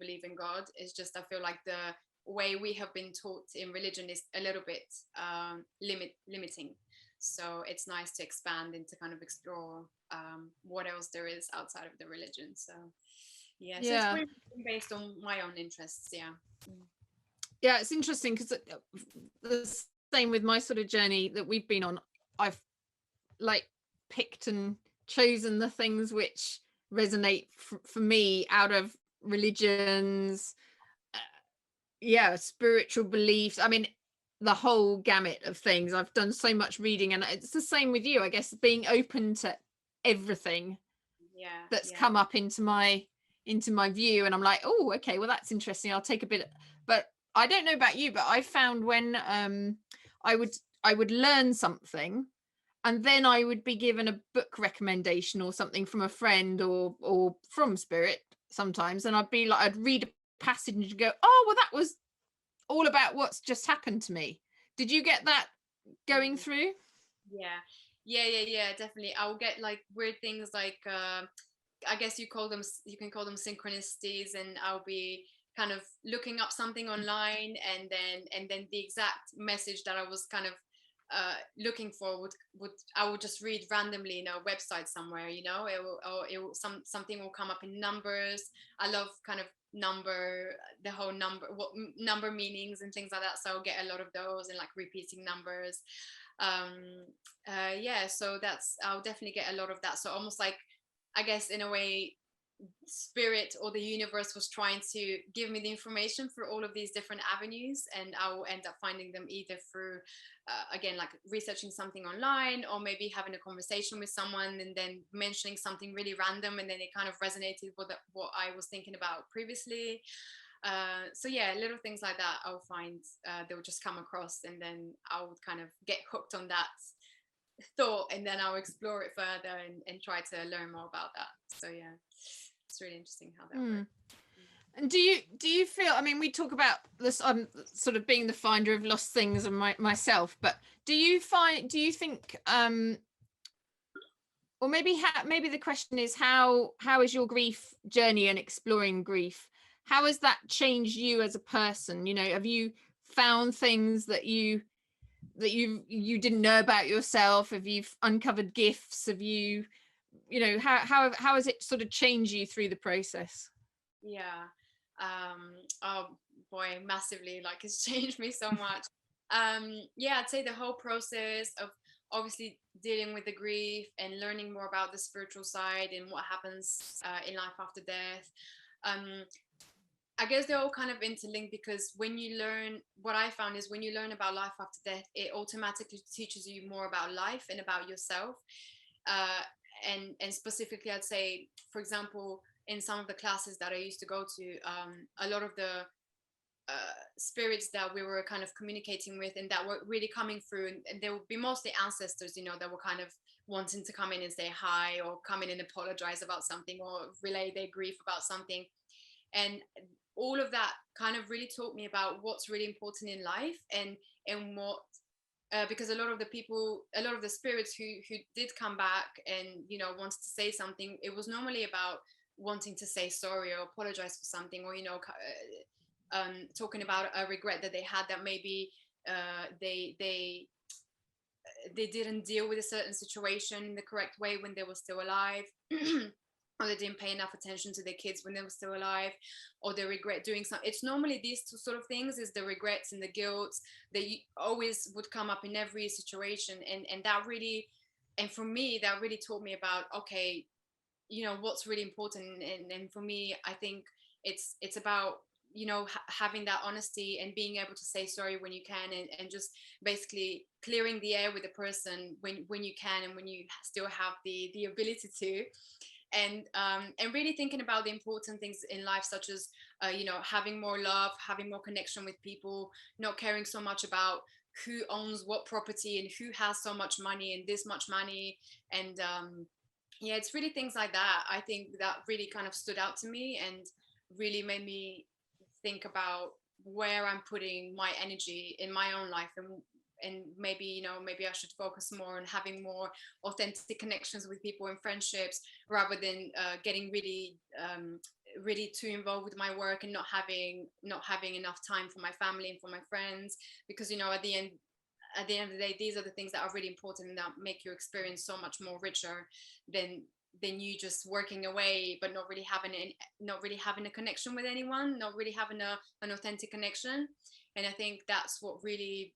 believe in God. It's just I feel like the way we have been taught in religion is a little bit limiting. So it's nice to expand and to kind of explore what else there is outside of the religion. So yeah, so it's
Yeah.
pretty based on my own interests. Yeah.
Yeah, it's interesting because the same with my sort of journey that we've been on. I've like picked and chosen the things which resonate for me out of religions, spiritual beliefs. I mean, the whole gamut of things. I've done so much reading, and it's the same with you, I guess, being open to everything that's come up into my view. And I'm like, oh, okay, well, that's interesting, I'll take a bit. But I don't know about you, but I found when I would learn something, and then I would be given a book recommendation or something from a friend or from spirit sometimes, and I'd be like, I'd read a passage and go, oh, well, that was all about what's just happened to me. Did you get that going through?
Yeah, definitely. I'll get like weird things like I guess you can call them synchronicities, and I'll be kind of looking up something online, and then the exact message that I was kind of looking for would I would just read randomly, you know, a website somewhere, you know, something will come up in numbers. I love kind of the whole number meanings and things like that, so I'll get a lot of those, and like repeating numbers. So I'll definitely get a lot of that. So almost like, I guess in a way, spirit or the universe was trying to give me the information for all of these different avenues, and I will end up finding them either through again, like researching something online, or maybe having a conversation with someone and then mentioning something really random, and then it kind of resonated with what I was thinking about previously. So yeah, little things like that I'll find they'll just come across, and then I would kind of get hooked on that thought, and then I'll explore it further and try to learn more about that. So yeah, it's really interesting how that works.
And do you feel, I mean, we talk about this, I'm sort of being the finder of lost things and myself, but do you think or maybe the question is, how is your grief journey and exploring grief, how has that changed you as a person? You know, have you found things that you didn't know about yourself? Have you uncovered gifts? Have you know, how has it sort of changed you through the process?
Yeah. Oh boy, massively. Like, it's changed me so much. Yeah, I'd say the whole process of obviously dealing with the grief and learning more about the spiritual side and what happens in life after death. I guess they're all kind of interlinked, because what I found is when you learn about life after death, it automatically teaches you more about life and about yourself. And specifically, I'd say, for example, in some of the classes that I used to go to, a lot of the spirits that we were kind of communicating with and that were really coming through, and they would be mostly ancestors, you know, that were kind of wanting to come in and say hi, or come in and apologize about something, or relay their grief about something. And all of that kind of really taught me about what's really important in life, and what because a lot of the spirits who did come back and, you know, wanted to say something, it was normally about wanting to say sorry or apologize for something, or, you know, talking about a regret that they had, that maybe they they didn't deal with a certain situation in the correct way when they were still alive. Or they didn't pay enough attention to their kids when they were still alive, or they regret doing something. It's normally these two sort of things, is the regrets and the guilt that always would come up in every situation. And that really, and for me, that really taught me about, okay, what's really important. And for me, I think it's about, having that honesty and being able to say sorry when you can, and just basically clearing the air with the person when you can, and when you still have the ability to. And really thinking about the important things in life, such as having more love, having more connection with people, not caring so much about who owns what property and who has so much money and this much money. And yeah, it's really things like that, I think, that really kind of stood out to me and really made me think about where I'm putting my energy in my own life, and maybe maybe I should focus more on having more authentic connections with people and friendships, rather than getting really too involved with my work and not having enough time for my family and for my friends. Because at the end of the day, these are the things that are really important and that make your experience so much more richer than you just working away, but not really having a connection with anyone, not really having an authentic connection. And I think that's what really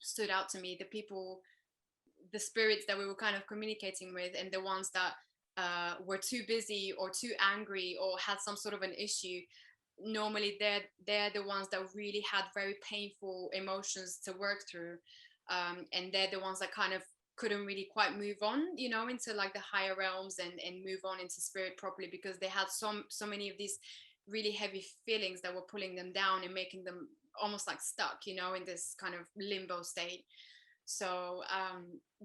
stood out to me, the people, the spirits that we were kind of communicating with, and the ones that were too busy or too angry or had some sort of an issue. Normally they're the ones that really had very painful emotions to work through, and they're the ones that kind of couldn't really quite move on, into like the higher realms and move on into spirit properly, because they had so many of these really heavy feelings that were pulling them down and making them almost like stuck, in this kind of limbo state. So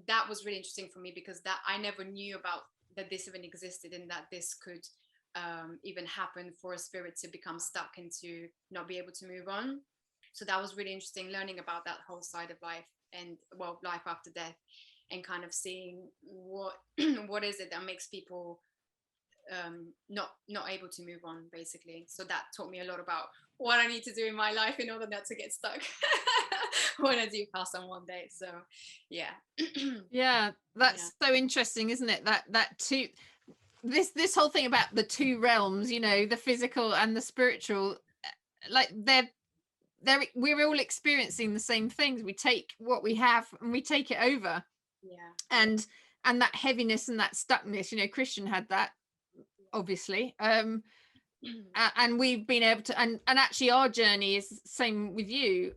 that was really interesting for me, because that I never knew about that this even existed, and that this could even happen for a spirit to become stuck and to not be able to move on. So that was really interesting, learning about that whole side of life, and life after death, and kind of seeing what what is it that makes people not able to move on, basically. So that taught me a lot about what I need to do in my life in order not to get stuck when I do pass on one day. So yeah.
Yeah, that's so interesting, isn't it? That two, this whole thing about the two realms, the physical and the spiritual, like we're all experiencing the same things. We take what we have and we take it over.
Yeah.
And that heaviness and that stuckness, Christian had that, obviously, and we've been able to, and actually our journey is the same with you.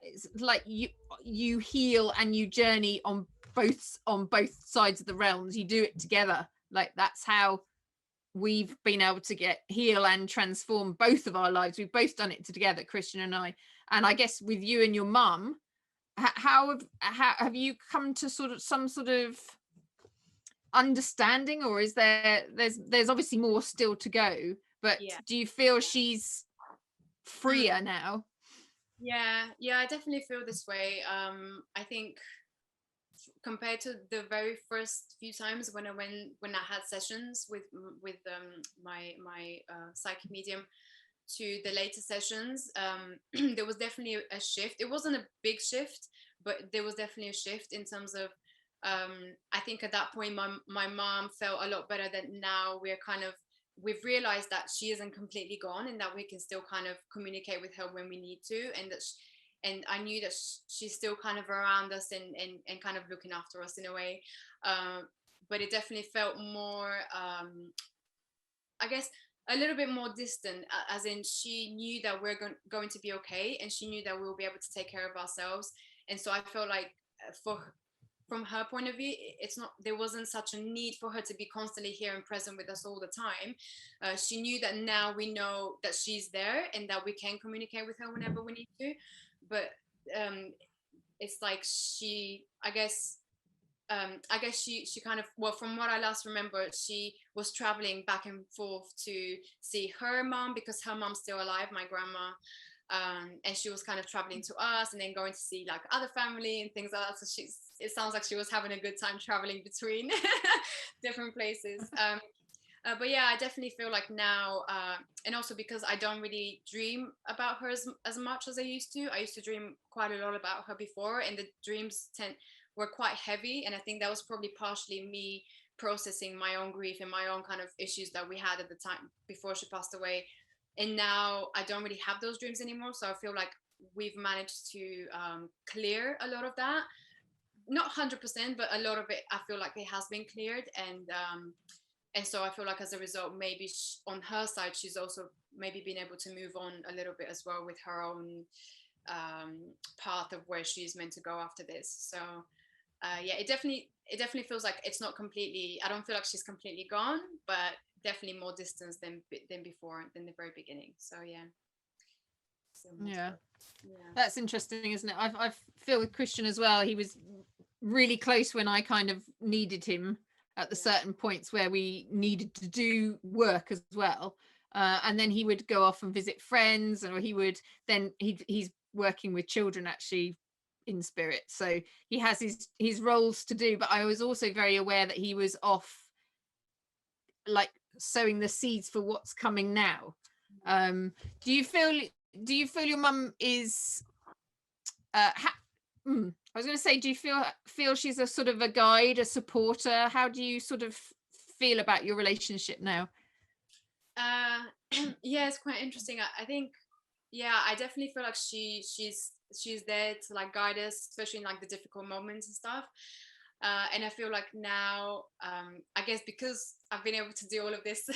It's like you heal and you journey on both sides of the realms. You do it together. Like that's how we've been able to heal and transform both of our lives. We've both done it together, Christian and I. And I guess with you and your mum, how have you come to some sort of understanding, or is there's obviously more still to go, but do you feel she's freer now?
Yeah, I definitely feel this way. I think compared to the very first few times when I had sessions with my psychic medium, to the later sessions, there was definitely a shift. It wasn't a big shift, but there was definitely a shift in terms of I think at that point my mom felt a lot better, that now we've realized that she isn't completely gone, and that we can still kind of communicate with her when we need to, and that and I knew that she's still kind of around us and kind of looking after us in a way, but it definitely felt more I guess a little bit more distant, as in she knew that we're going to be okay, and she knew that we'll be able to take care of ourselves. And so I felt like from her point of view, there wasn't such a need for her to be constantly here and present with us all the time. She knew that now we know that she's there and that we can communicate with her whenever we need to. But it's like I guess she kind of, well, from what I last remember, she was traveling back and forth to see her mom, because her mom's still alive, my grandma, and she was kind of traveling to us and then going to see like other family and things like that. So it sounds like she was having a good time traveling between different places. But yeah, I definitely feel like now, and also because I don't really dream about her as much as I used to. I used to dream quite a lot about her before, and the dreams were quite heavy, and I think that was probably partially me processing my own grief and my own kind of issues that we had at the time before she passed away. And now I don't really have those dreams anymore, so I feel like we've managed to clear a lot of that. Not 100%, but a lot of it I feel like it has been cleared. And so I feel like as a result, maybe on her side, she's also maybe been able to move on a little bit as well with her own path of where she's meant to go after this. So yeah, it definitely feels like it's not completely, I don't feel like she's completely gone, but definitely more distance than before, than the very beginning. So yeah.
Yeah, that's interesting, isn't it? I feel with Christian as well. He was really close when I kind of needed him at the certain points where we needed to do work as well. And then he would go off and visit friends, or he would then he's working with children actually in spirit, so he has his roles to do. But I was also very aware that he was off, like, sowing the seeds for what's coming now. Do you feel your mum is I was going to say, do you feel she's a sort of a guide, a supporter? How do you sort of feel about your relationship now?
Yeah, it's quite interesting. I think, yeah, I definitely feel like she's there to like guide us, especially in like the difficult moments and stuff. And I feel like now, I guess because I've been able to do all of this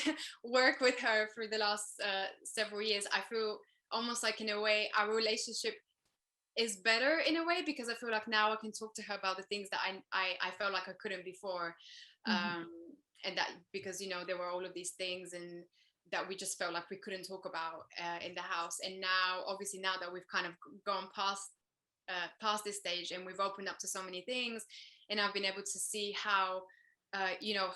work with her for the last several years, I feel almost like in a way our relationship is better in a way, because I feel like now I can talk to her about the things that I felt like I couldn't before. And that because, you know, there were all of these things and that we just felt like we couldn't talk about in the house. And now, obviously, now that we've kind of gone past this stage and we've opened up to so many things, and I've been able to see how you know,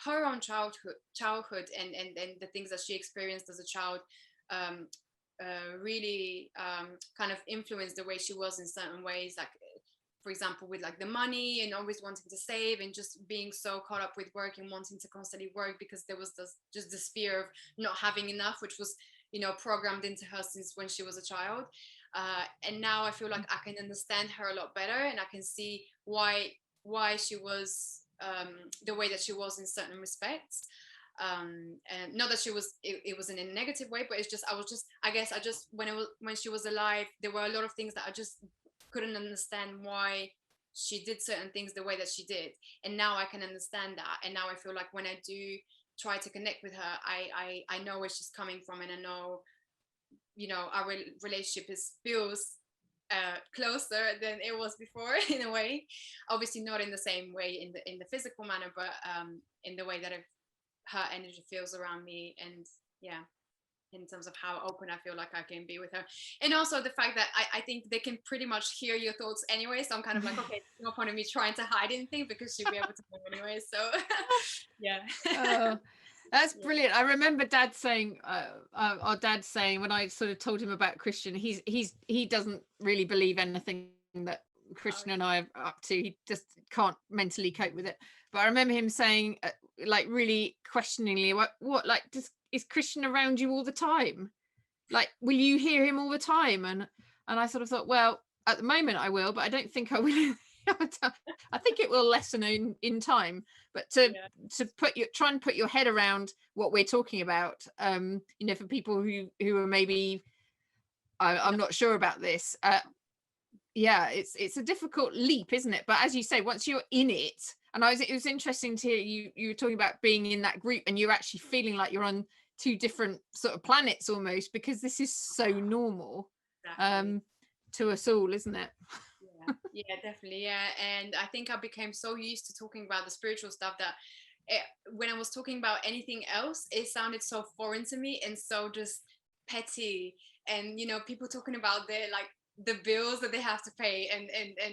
her own childhood and the things that she experienced as a child really kind of influenced the way she was in certain ways, like for example with like the money and always wanting to save and just being so caught up with work and wanting to constantly work because there was this fear of not having enough, which was, you know, programmed into her since when she was a child. And now I feel like I can understand her a lot better, and I can see why she was the way that she was in certain respects. And not that she was it was in a negative way, but it's just I guess when she was alive, there were a lot of things that I just couldn't understand why she did certain things the way that she did, and now I can understand that. And now I feel like when I do try to connect with her, I know where she's coming from, and I know, you know, our relationship feels closer than it was before in a way. Obviously not in the same way in the physical manner, but in the way that her energy feels around me. And yeah, in terms of how open I feel like I can be with her. And also the fact that I think they can pretty much hear your thoughts anyway, so I'm kind of like, okay, there's no point in me trying to hide anything because she'll be able to know anyway. So yeah.
That's brilliant. I remember Dad saying, our dad saying, when I sort of told him about Christian, he doesn't really believe anything that Christian and I are up to. He just can't mentally cope with it. But I remember him saying, like, really questioningly, what like, is Christian around you all the time? Like, will you hear him all the time? And I sort of thought, well, at the moment I will, but I don't think I will. I think it will lessen in time. But to try and put your head around what we're talking about, you know, for people who are maybe, I'm not sure about this. Yeah, it's a difficult leap, isn't it? But as you say, once you're in it, and it was interesting to hear you were talking about being in that group and you're actually feeling like you're on two different sort of planets almost, because this is so normal. Exactly. To us all, isn't it?
Yeah, definitely. Yeah. And I think I became so used to talking about the spiritual stuff that when I was talking about anything else, it sounded so foreign to me and so just petty. And, you know, people talking about the bills that they have to pay and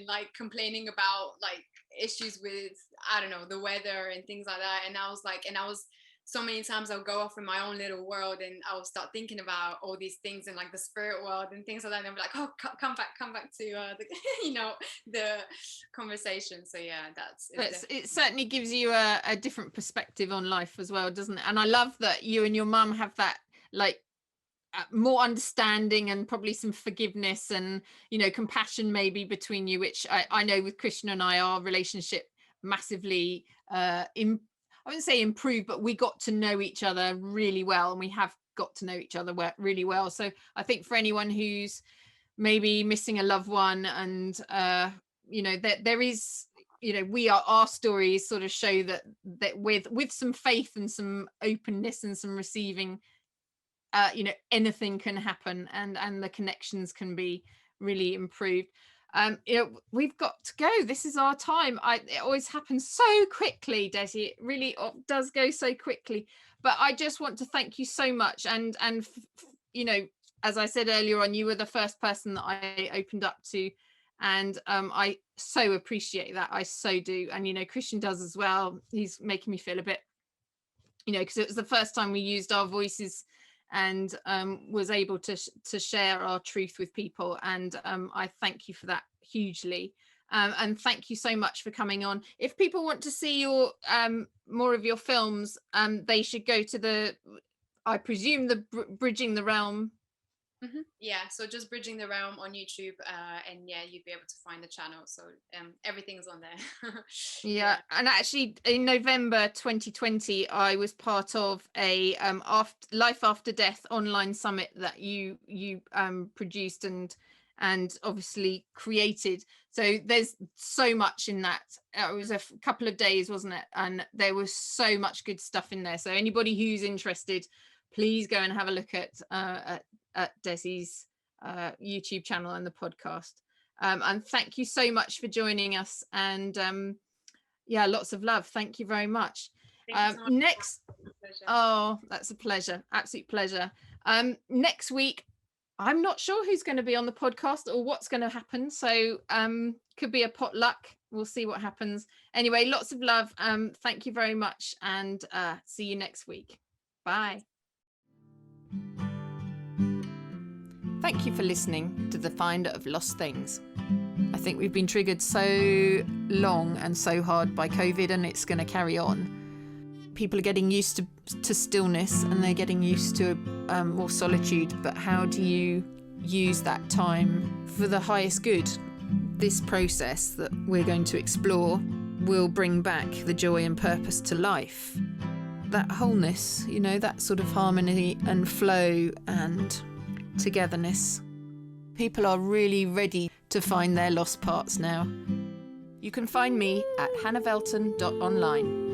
like complaining about like issues with, I don't know, the weather and things like that. And I was so many times I'll go off in my own little world and I'll start thinking about all these things in like the spirit world and things like that. And I'm like, oh, come back to the, you know, the conversation. So yeah,
it certainly gives you a different perspective on life as well, doesn't it? And I love that you and your mum have that, like, more understanding and probably some forgiveness and, you know, compassion maybe between you, which I know with Christian and I, our relationship massively I wouldn't say improved, but we got to know each other really well, and we have got to know each other really well. So I think for anyone who's maybe missing a loved one, and you know, that there is, you know, our stories sort of show that with some faith and some openness and some receiving, you know, anything can happen, and the connections can be really improved. You know, we've got to go. This is our time. It always happens so quickly, Desi. It really does go so quickly. But I just want to thank you so much. And you know, as I said earlier on, you were the first person that I opened up to, and I so appreciate that. I so do. And you know, Christian does as well. He's making me feel a bit, you know, because it was the first time we used our voices and was able to share our truth with people, and I thank you for that hugely, and thank you so much for coming on. If people want to see your more of your films, they should go to the, I presume, the Bridging the Realm.
Yeah, so just Bridging the Realm on YouTube, and yeah, you'd be able to find the channel. So everything's on there.
Yeah, and actually in November 2020, I was part of a life after death online summit that you produced and obviously created. So there's so much in that. It was a couple of days, wasn't it? And there was so much good stuff in there. So anybody who's interested, please go and have a look at Desi's YouTube channel and the podcast. And thank you so much for joining us, and yeah, lots of love. Thank you very much. Next, oh, that's a pleasure, absolute pleasure. Next week, I'm not sure who's going to be on the podcast or what's going to happen, so could be a potluck. We'll see what happens. Anyway, lots of love. Thank you very much, and see you next week. Bye. Thank you for listening to The Finder of Lost Things. I think we've been triggered so long and so hard by COVID, and it's going to carry on. People are getting used to stillness, and they're getting used to more solitude, but how do you use that time for the highest good? This process that we're going to explore will bring back the joy and purpose to life. That wholeness, you know, that sort of harmony and flow and togetherness. People are really ready to find their lost parts now. You can find me at hannahvelton.online.